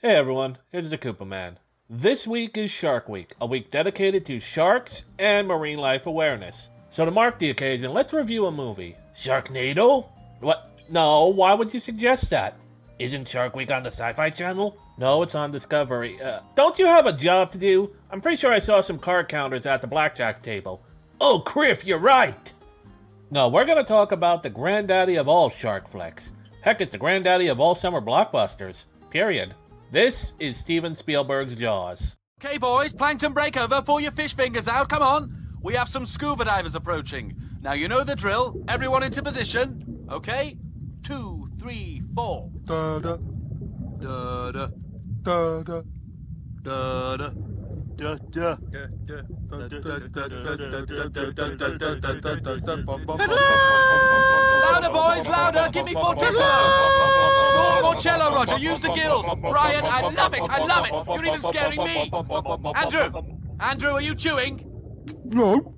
Hey everyone, here's the Koopa Man. This week is Shark Week, a week dedicated to sharks and marine life awareness. So to mark the occasion, let's review a movie. Sharknado? What? No, why would you suggest that? Isn't Shark Week on the Sci-Fi Channel? No, it's on Discovery. Don't you have a job to do? I'm pretty sure I saw some card counters at the blackjack table. Oh, Criff, you're right! No, we're gonna talk about the granddaddy of all shark flicks. Heck, it's the granddaddy of all summer blockbusters. Period. This is Steven Spielberg's Jaws. Okay, boys, plankton breakover, pull your fish fingers out, come on. We have some scuba divers approaching. Now you know the drill. Everyone into position. Okay? 2, 3, 4. Da-da. Da-da. Da-da. Da-da. Da-da. Louder, boys, louder! Give me fortissimo! More cello, Roger. Use the gills. Brian, I love it. I love it. You're even scaring me. Andrew, are you chewing? No.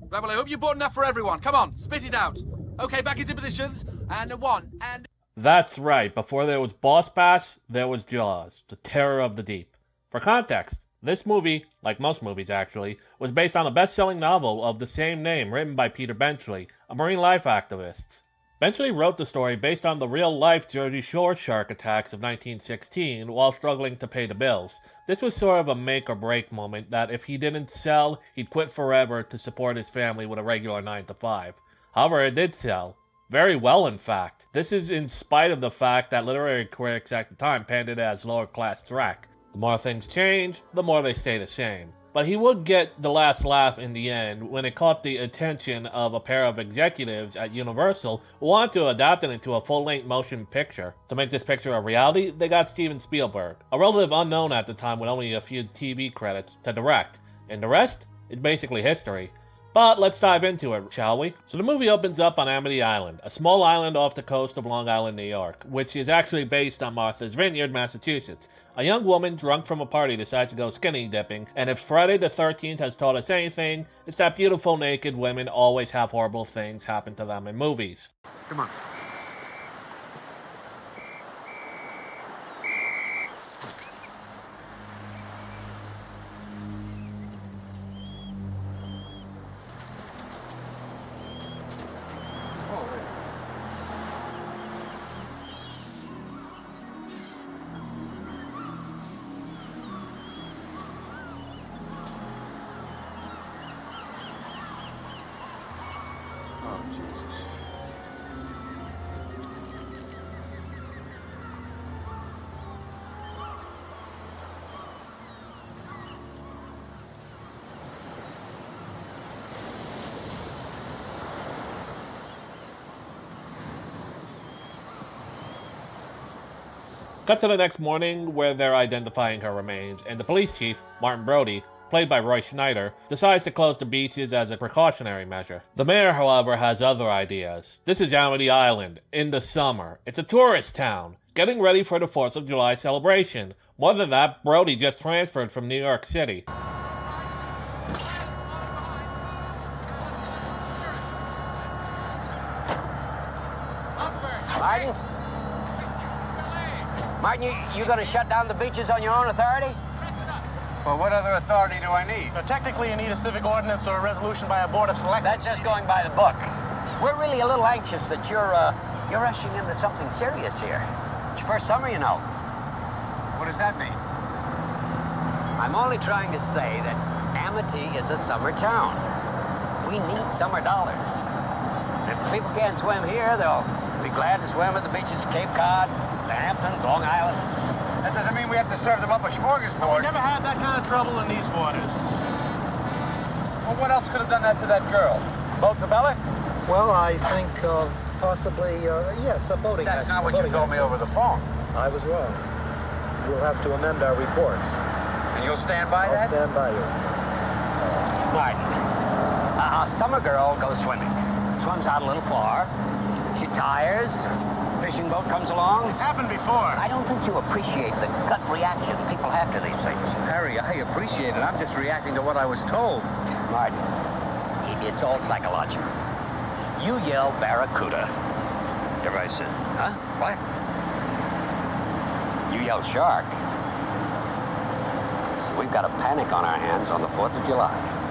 Right, well, I hope you bought enough for everyone. Come on, spit it out. Okay, back into positions. And a 1, and... That's right, before there was Boss Bass, there was Jaws, the terror of the deep. For context, this movie, like most movies actually, was based on a best-selling novel of the same name written by Peter Benchley, a marine life activist. Benchley wrote the story based on the real-life Jersey Shore shark attacks of 1916 while struggling to pay the bills. This was sort of a make-or-break moment that if he didn't sell, he'd quit forever to support his family with a regular 9-to-5. However, it did sell. Very well, in fact. This is in spite of the fact that literary critics at the time panned it as lower-class track. The more things change, the more they stay the same. But he would get the last laugh in the end when it caught the attention of a pair of executives at Universal who wanted to adapt it into a full-length motion picture. To make this picture a reality, they got Steven Spielberg, a relative unknown at the time with only a few TV credits, to direct. And the rest? It's basically history. But let's dive into it, shall we? So the movie opens up on Amity Island, a small island off the coast of Long Island, New York, which is actually based on Martha's Vineyard, Massachusetts. A young woman drunk from a party decides to go skinny dipping, and if Friday the 13th has taught us anything, it's that beautiful naked women always have horrible things happen to them in movies. Come on. Cut to the next morning where they're identifying her remains, and the police chief, Martin Brody, played by Roy Schneider, decides to close the beaches as a precautionary measure. The mayor, however, has other ideas. This is Amity Island, in the summer. It's a tourist town, getting ready for the 4th of July celebration. More than that, Brody just transferred from New York City. Martin, you gonna shut down the beaches on your own authority? Well, what other authority do I need? Technically, you need a civic ordinance or a resolution by a board of selectmen. That's just going by the book. We're really a little anxious that you're rushing into something serious here. It's your first summer, you know. What does that mean? I'm only trying to say that Amity is a summer town. We need summer dollars. And if the people can't swim here, they'll be glad to swim at the beaches of Cape Cod, the Hamptons, Long Island. That doesn't mean we have to serve them up a smorgasbord. We never had that kind of trouble in these waters. Well, what else could have done that to that girl? Boat propeller? Well, I think possibly, yes, a boating That's accident. not what you told me over the phone. I was wrong. We'll have to amend our reports. And you'll stand by I'll that? stand by you. Martin, a summer girl goes swimming. Swims out a little far. She tires. Fishing boat comes along. It's happened before. I don't think you appreciate the gut reaction people have to these things. Harry, I appreciate it. I'm just reacting to what I was told. Martin, it's all psychological. You yell barracuda. Everybody says, huh? What? You yell shark. We've got a panic on our hands on the 4th of July.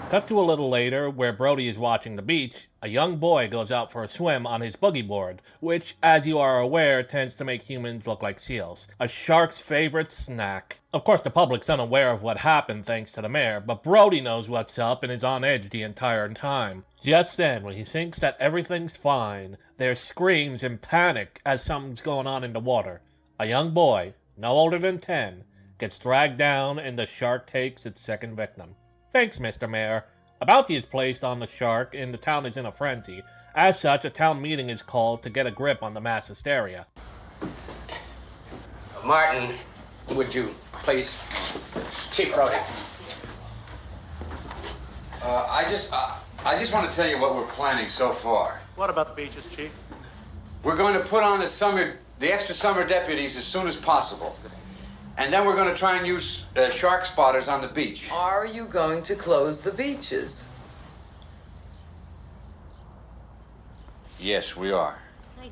Cut to a little later, where Brody is watching the beach, a young boy goes out for a swim on his boogie board, which, as you are aware, tends to make humans look like seals. A shark's favorite snack. Of course, the public's unaware of what happened thanks to the mayor, but Brody knows what's up and is on edge the entire time. Just then, when he thinks that everything's fine, there's screams and panic as something's going on in the water. A young boy, no older than 10, gets dragged down and the shark takes its second victim. Thanks, Mr. Mayor. A bounty is placed on the shark and the town is in a frenzy. As such, a town meeting is called to get a grip on the mass hysteria. Martin, would you please? Chief Brody. I just want to tell you what we're planning so far. What about the beaches, Chief? We're going to put on the extra summer deputies as soon as possible. And then we're going to try and use shark spotters on the beach. Are you going to close the beaches? Yes, we are. We're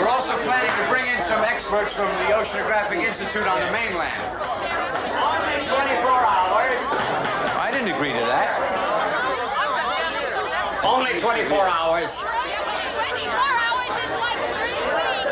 also planning to bring in some experts from the Oceanographic Institute on the mainland. Only 24 hours. I didn't agree to that. Only 24 hours. 24 hours is like 3 weeks.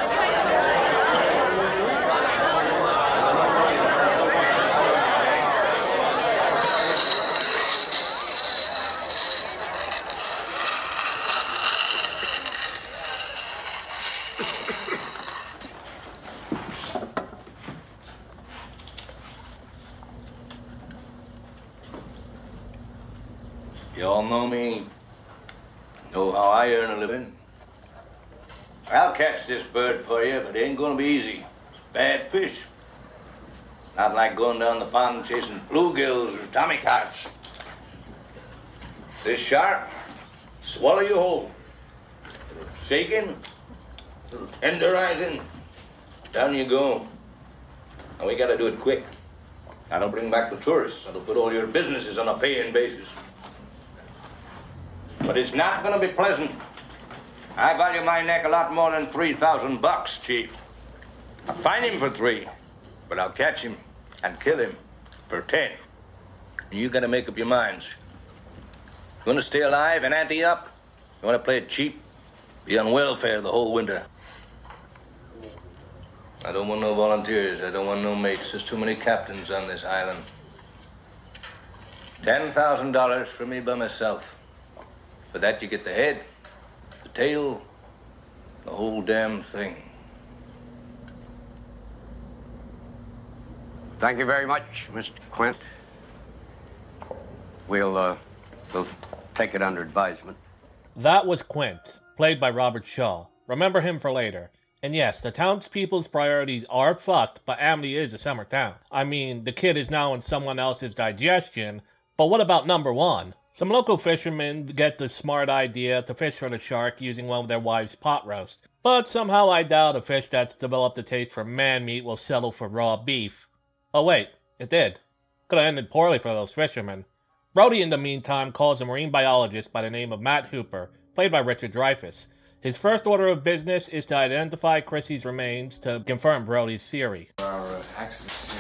You all know me, know how I earn a living. I'll catch this bird for you, but it ain't gonna be easy. It's bad fish. Not like going down the pond chasing bluegills or tommycocks. This shark, swallow you whole. Shaking, tenderizing, down you go. And we gotta do it quick. That'll bring back the tourists. That'll put all your businesses on a paying basis. But it's not gonna be pleasant. I value my neck a lot more than $3,000, Chief. I'll find him for 3, but I'll catch him and kill him for 10. And you gotta make up your minds. You wanna stay alive and ante up? You wanna play it cheap? Be on welfare the whole winter. I don't want no volunteers. I don't want no mates. There's too many captains on this island. $10,000 for me by myself. For that, you get the head, the tail, the whole damn thing. Thank you very much, Mr. Quint. We'll take it under advisement. That was Quint, played by Robert Shaw. Remember him for later. And yes, the townspeople's priorities are fucked, but Amity is a summer town. I mean, the kid is now in someone else's digestion, but what about number 1? Some local fishermen get the smart idea to fish for the shark using one of their wives' pot roast. But somehow I doubt a fish that's developed a taste for man meat will settle for raw beef. Oh wait, it did. Could have ended poorly for those fishermen. Brody, in the meantime, calls a marine biologist by the name of Matt Hooper, played by Richard Dreyfuss. His first order of business is to identify Chrissy's remains to confirm Brody's theory. Our accident here.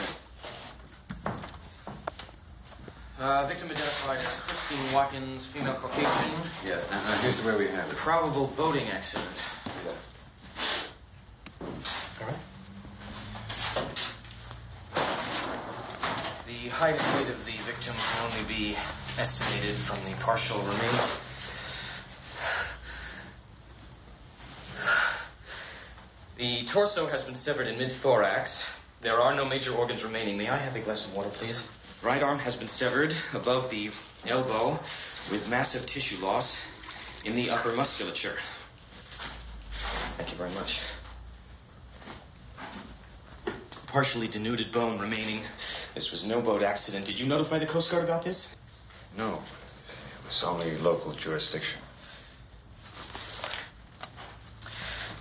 Victim identified as Christine Watkins, female Caucasian. Yeah, now here's where we have it. Probable boating accident. Yeah. All right. The height and weight of the victim can only be estimated from the partial remains. The torso has been severed in mid-thorax. There are no major organs remaining. May I have a glass of water, please? Right arm has been severed above the elbow with massive tissue loss in the upper musculature. Thank you very much. Partially denuded bone remaining. This was no boat accident. Did you notify the Coast Guard about this? No, it was only local jurisdiction.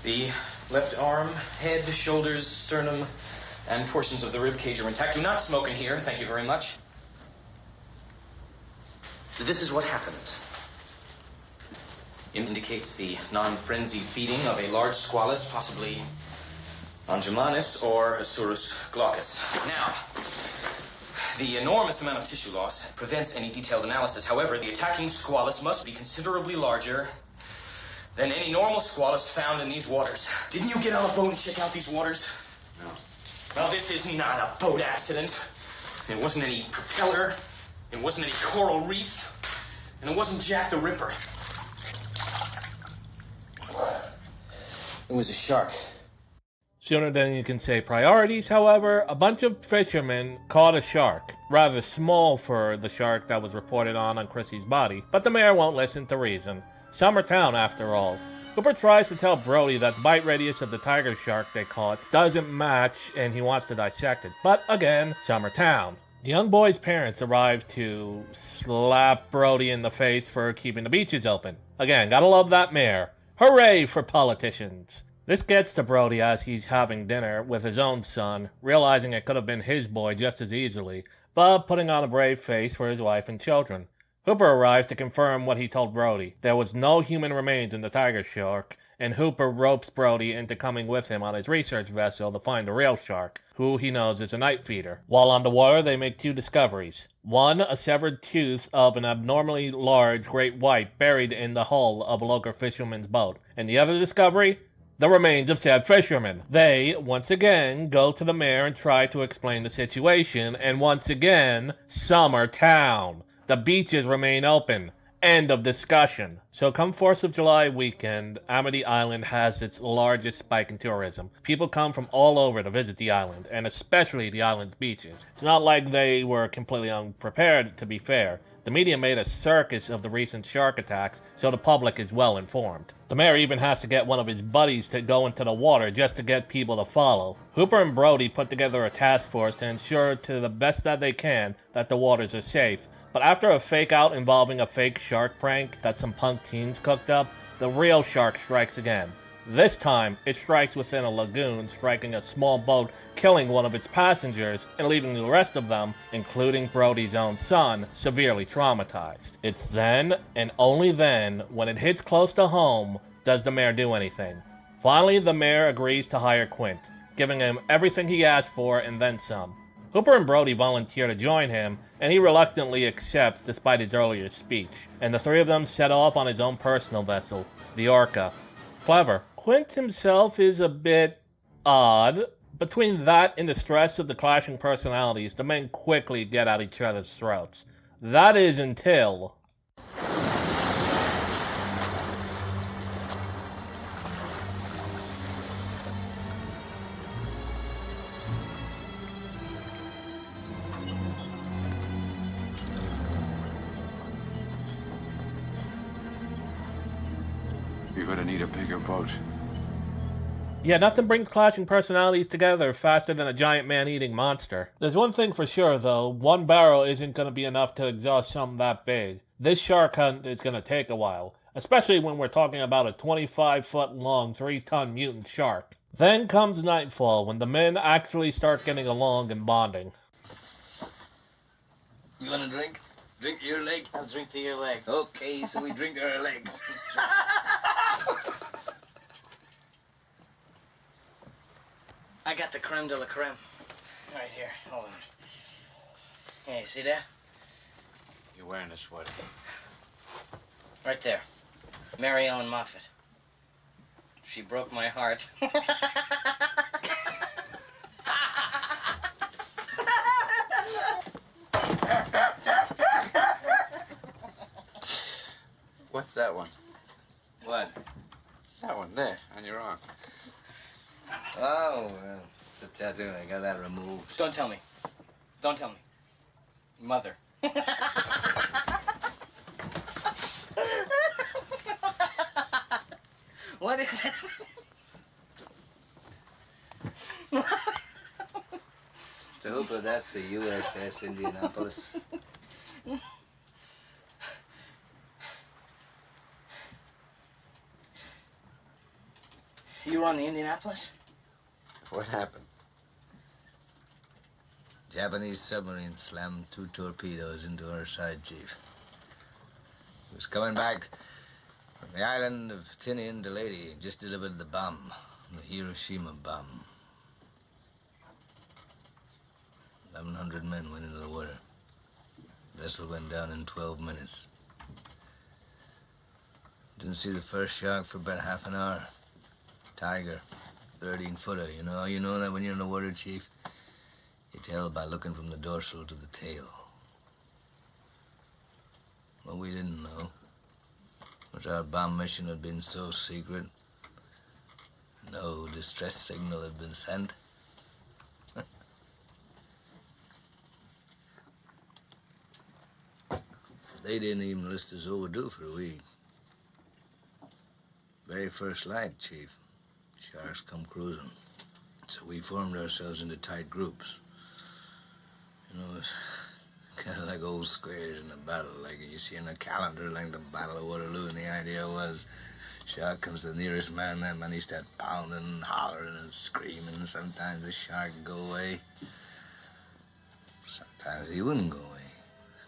The left arm, head, shoulders, sternum, and portions of the rib cage are intact. Do not smoke in here. Thank you very much. This is what happens. It indicates the non-frenzied feeding of a large squalus, possibly Longimanus or Asurus glaucus. Now, the enormous amount of tissue loss prevents any detailed analysis. However, the attacking squalus must be considerably larger than any normal squalus found in these waters. Didn't you get on a boat and check out these waters? No. Well, this is not a boat accident. It wasn't any propeller. It wasn't any coral reef. And it wasn't Jack the Ripper. It was a shark. Sooner than you can say priorities, however, a bunch of fishermen caught a shark. Rather small for the shark that was reported on Chrissy's body, but the mayor won't listen to reason. Summertown, after all. Cooper tries to tell Brody that the bite radius of the tiger shark they caught doesn't match and he wants to dissect it. But again, Summertown. The young boy's parents arrive to slap Brody in the face for keeping the beaches open. Again, gotta love that mayor. Hooray for politicians. This gets to Brody as he's having dinner with his own son, realizing it could have been his boy just as easily, but putting on a brave face for his wife and children. Hooper arrives to confirm what he told Brody. There was no human remains in the tiger shark, and Hooper ropes Brody into coming with him on his research vessel to find the real shark, who he knows is a night feeder. While on the water, they make two discoveries. One, a severed tooth of an abnormally large great white buried in the hull of a local fisherman's boat. And the other discovery? The remains of said fishermen. They, once again, go to the mayor and try to explain the situation, and once again, Summertown. The beaches remain open. End of discussion. So come 4th of July weekend, Amity Island has its largest spike in tourism. People come from all over to visit the island, and especially the island's beaches. It's not like they were completely unprepared, to be fair. The media made a circus of the recent shark attacks, so the public is well informed. The mayor even has to get one of his buddies to go into the water just to get people to follow. Hooper and Brody put together a task force to ensure to the best that they can that the waters are safe. But after a fake out involving a fake shark prank that some punk teens cooked up, the real shark strikes again. This time, it strikes within a lagoon, striking a small boat, killing one of its passengers, and leaving the rest of them, including Brody's own son, severely traumatized. It's then, and only then, when it hits close to home, does the mayor do anything. Finally, the mayor agrees to hire Quint, giving him everything he asked for and then some. Hooper and Brody volunteer to join him, and he reluctantly accepts despite his earlier speech, and the three of them set off on his own personal vessel, the Orca. Clever. Quint himself is a bit odd. Between that and the stress of the clashing personalities, the men quickly get at each other's throats. That is until... You're gonna need a bigger boat. Yeah, nothing brings clashing personalities together faster than a giant man-eating monster. There's one thing for sure, though. One barrel isn't going to be enough to exhaust something that big. This shark hunt is going to take a while, especially when we're talking about a 25-foot-long, 3-ton mutant shark. Then comes nightfall, when the men actually start getting along and bonding. You want a drink? Drink to your leg? I'll drink to your leg. Okay, so we drink our legs. I got the creme de la creme. Right here. Hold on. Hey, you see that? You're wearing a sweater. Right there. Mary Ellen Moffat. She broke my heart. What's that one? What? That one there, on your arm. Oh, well, it's a tattoo. I got that removed. Don't tell me. Don't tell me. Mother. What is it? To Hooper, that's the USS Indianapolis. You were on the Indianapolis? What happened? Japanese submarine slammed 2 torpedoes into our side, Chief. He was coming back from the island of Tinian to Lady, just delivered the bomb, the Hiroshima bomb. 1,100 men went into the water. The vessel went down in 12 minutes. Didn't see the first shark for about half an hour. Tiger, 13-footer. You know that when you're in the water, Chief? You tell by looking from the dorsal to the tail. What we didn't know was our bomb mission had been so secret, no distress signal had been sent. They didn't even list us overdue for a week. Very first light, Chief. Sharks come cruising. So we formed ourselves into tight groups. It's kind of like old squares in a battle, like you see in a calendar, like the Battle of Waterloo, and the idea was, shark comes to the nearest man, that man he starts pounding and hollering and screaming. Sometimes the shark would go away. Sometimes he wouldn't go away.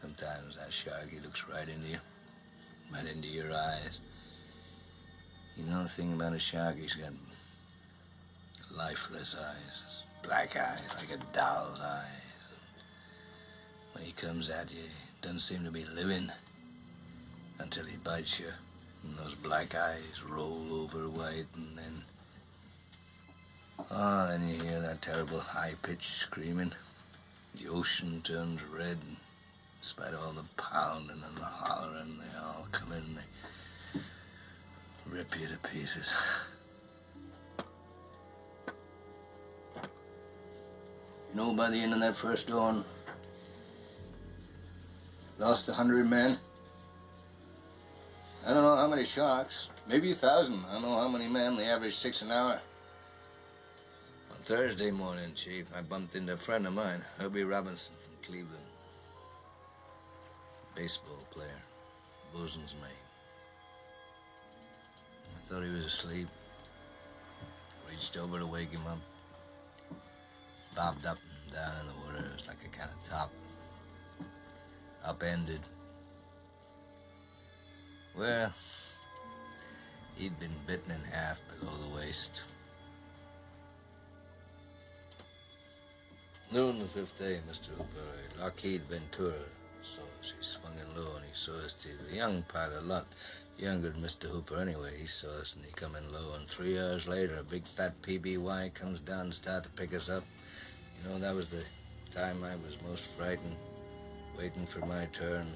Sometimes that shark, he looks right into you, right into your eyes. You know the thing about a shark, he's got lifeless eyes, black eyes, like a doll's eyes. When he comes at you, he doesn't seem to be living until he bites you. And those black eyes roll over white, and then you hear that terrible high-pitched screaming. The ocean turns red, and in spite of all the pounding and the hollering, they all come in and they rip you to pieces. By the end of that first dawn, lost 100 men. I don't know how many sharks, maybe 1,000. I don't know how many men, they average 6 an hour. On Thursday morning, Chief, I bumped into a friend of mine, Herbie Robinson from Cleveland. Baseball player, bosun's mate. I thought he was asleep. Reached over to wake him up. Bobbed up and down in the water. It was like a kind of top. Upended. Well, he'd been bitten in half below the waist. Noon the 5th day, Mr. Hooper, Lockheed Ventura saw us. He swung in low and he saw us too. A young pilot, a lot younger than Mr. Hooper anyway. He saw us and he come in low, and 3 hours later, a big fat PBY comes down and started to pick us up. That was the time I was most frightened, waiting for my turn.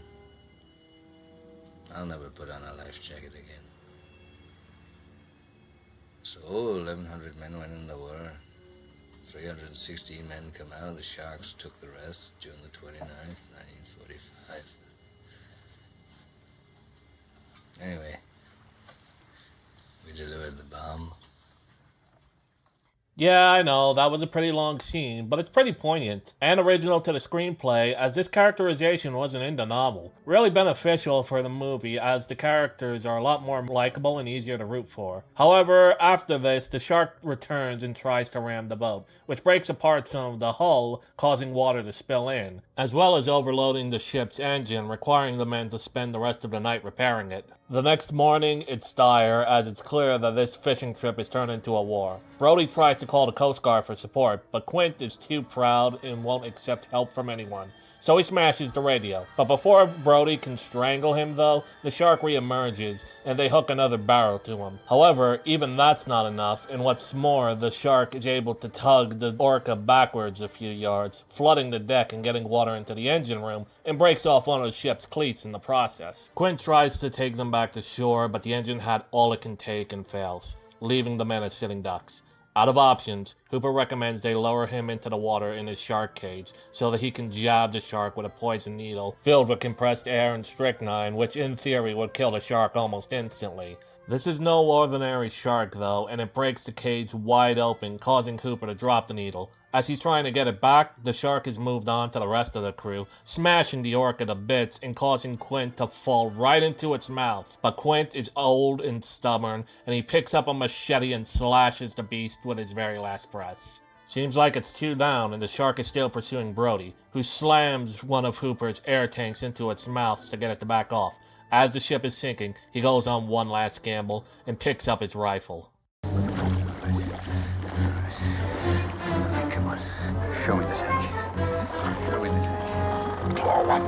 I'll never put on a life jacket again. So 1,100 men went in the war. 316 men come out. The sharks took the rest June the 29th, 1945. Anyway, we delivered the bomb. Yeah, I know, that was a pretty long scene, but it's pretty poignant, and original to the screenplay, as this characterization wasn't in the novel. Really beneficial for the movie, as the characters are a lot more likable and easier to root for. However, after this, the shark returns and tries to ram the boat, which breaks apart some of the hull, causing water to spill in, as well as overloading the ship's engine, requiring the men to spend the rest of the night repairing it. The next morning, it's dire, as it's clear that this fishing trip is turned into a war. Brody tries to call the Coast Guard for support, but Quint is too proud and won't accept help from anyone, so he smashes the radio. But before Brody can strangle him, though, the shark reemerges, and they hook another barrel to him. However, even that's not enough, and what's more, the shark is able to tug the orca backwards a few yards, flooding the deck and getting water into the engine room, and breaks off one of the ship's cleats in the process. Quint tries to take them back to shore, but the engine had all it can take and fails, leaving the men as sitting ducks. Out of options, Hooper recommends they lower him into the water in his shark cage so that he can jab the shark with a poison needle filled with compressed air and strychnine, which in theory would kill the shark almost instantly. This is no ordinary shark, though, and it breaks the cage wide open, causing Hooper to drop the needle. As he's trying to get it back, the shark has moved on to the rest of the crew, smashing the orca to bits and causing Quint to fall right into its mouth. But Quint is old and stubborn, and he picks up a machete and slashes the beast with his very last breath. Seems like it's 2 down, and the shark is still pursuing Brody, who slams one of Hooper's air tanks into its mouth to get it to back off. As the ship is sinking, he goes on one last gamble and picks up his rifle. Come on, show me the tank. Smile,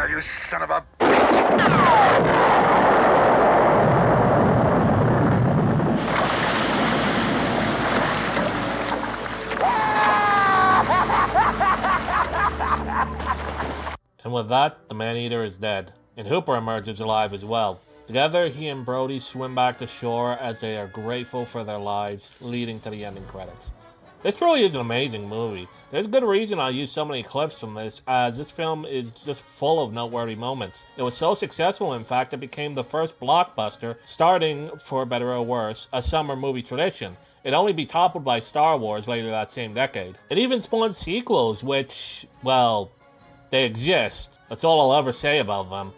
you son of a bitch! And with that, the man-eater is dead, and Hooper emerges alive as well. Together, he and Brody swim back to shore as they are grateful for their lives, leading to the ending credits. This really is an amazing movie. There's a good reason I use so many clips from this, as this film is just full of noteworthy moments. It was so successful, in fact, it became the first blockbuster, starting, for better or worse, a summer movie tradition. It'd only be toppled by Star Wars later that same decade. It even spawned sequels, which, well, they exist. That's all I'll ever say about them.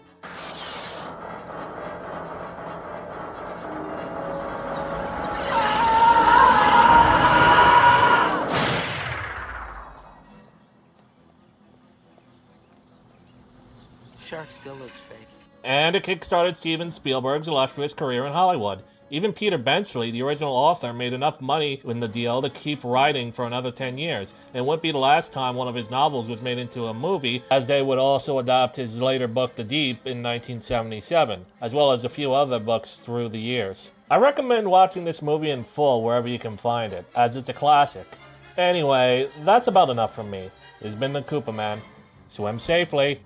Shark still looks fake. And it kickstarted Steven Spielberg's illustrious career in Hollywood. Even Peter Benchley, the original author, made enough money in the deal to keep writing for another 10 years. And it wouldn't be the last time one of his novels was made into a movie, as they would also adopt his later book The Deep in 1977, as well as a few other books through the years. I recommend watching this movie in full wherever you can find it, as it's a classic. Anyway, that's about enough from me. This has been the Koopa Man. Swim safely.